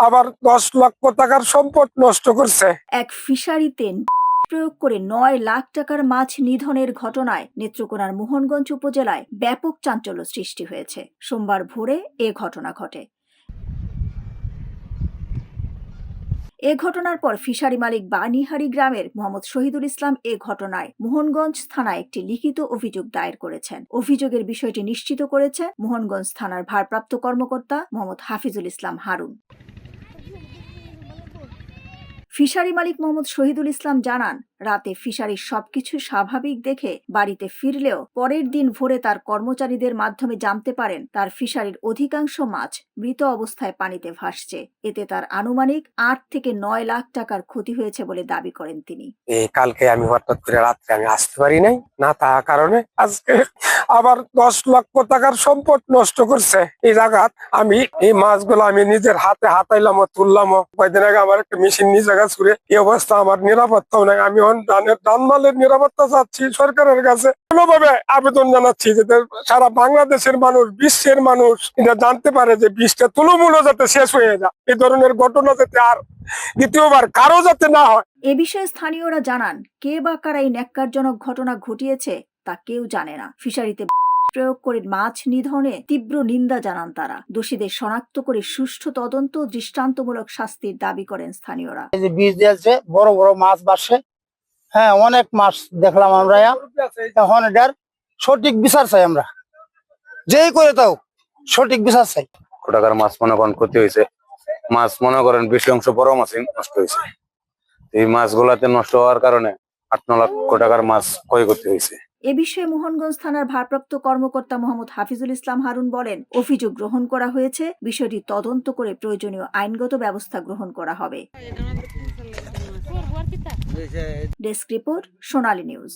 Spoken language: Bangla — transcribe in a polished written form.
আবার 10 লক্ষ টাকার সম্পদ নষ্ট করছে। এক ফিশারিতে প্রয়োগ করে 9 লাখ টাকার মাছ নিধনের ঘটনায় নেত্রকোনার মোহনগঞ্জ উপজেলায় ব্যাপক চাঞ্চল্য সৃষ্টি হয়েছে। সোমবার ভোরে এ ঘটনা ঘটে। এ ঘটনার পর ফিশারি মালিক বানিহারি গ্রামের মোহাম্মদ শহীদুল ইসলাম এ ঘটনায় মোহনগঞ্জ থানায় একটি লিখিত অভিযোগ দায়ের করেছেন। অভিযোগের বিষয়টি নিশ্চিত করেছেন মোহনগঞ্জ থানার ভারপ্রাপ্ত কর্মকর্তা মোহাম্মদ হাফিজুল ইসলাম হারুন। ফিশারি মালিক মোহাম্মদ শহীদুল ইসলাম জানান, রাতে ফিশারির সবকিছু স্বাভাবিক দেখে বাড়িতে ফিরলেও পরের দিন ভোরে তার কর্মচারীদের মাধ্যমে জানতে পারেন তার ফিশারির অধিকাংশ মাছ মৃত অবস্থায় পানিতে ভাসছে। এতে তার আনুমানিক 8 থেকে 9 লাখ টাকার ক্ষতি হয়েছে বলে দাবি করেন তিনি। কালকে আমি হঠাৎ করে রাত্রে আমি আসতে পারি নাই, না থাকার কারণে আজকে আবার 10 লক্ষ টাকার সম্পদ নষ্ট করছে। এই জায়গাত আমি এই মাছগুলো আমি নিজের হাতে হাতাইলাম ও তুললাম। কয়েকদিন আগে আমার একটা মেশিন নিয়ে জায়গা ছুড়ে এই অবস্থা, আমার নিরাপত্তাও নাই। আমি ধানমালের নিরাপত্তা চাচ্ছি সরকারের কাছে, কোনোভাবে আবেদন জানাচ্ছি যাতে সারা বাংলাদেশের মানুষ, বিশ্বের মানুষ এটা জানতে পারে যে বিষটা তুলোমূল যাতে শেষ হয়ে যায়। এই ধরনের ঘটনা যাতে আর দ্বিতীয়বার কারো যাতে না হয়। এ বিষয়ে স্থানীয়রা জানান, কে বা কারা এই ন্যাক্কারজনক ঘটনা ঘটিয়েছে তা কেউ জানে না। ফিশারিতে প্রয়োগ করে মাছ নিধনে তীব্র নিন্দা জানান তারা। দোষীদের শনাক্ত করে সুষ্ঠু তদন্ত, দৃষ্টান্তমূলক শাস্তির দাবি করেন স্থানীয়রা। এই যে বীজ দিয়েছে, বড় বড় মাছ বাসে, হ্যাঁ অনেক মাছ দেখলাম আমরা। এখন এটার সঠিক বিচার চাই আমরা, যেই করে তাও সঠিক বিচার চাই। টাকার মাছ মনে করেন ক্ষতি হয়েছে, মাছ মনে করেন বেশি অংশ বড় মাছই নষ্ট হয়েছে। এই মাছগুলাতে নষ্ট হওয়ার কারণে 8-9 লক্ষ টাকার মাছ ক্ষয়ক্ষতি হয়েছে। এ বিষয়ে মোহনগঞ্জ থানার ভারপ্রাপ্ত কর্মকর্তা মোহাম্মদ হাফিজুল ইসলাম হারুন বলেন, অভিযোগ গ্রহণ করা হয়েছে, বিষয়টি তদন্ত করে প্রয়োজনীয় আইনগত ব্যবস্থা গ্রহণ করা হবে। ডেস্ক রিপোর্ট, সোনালী নিউজ।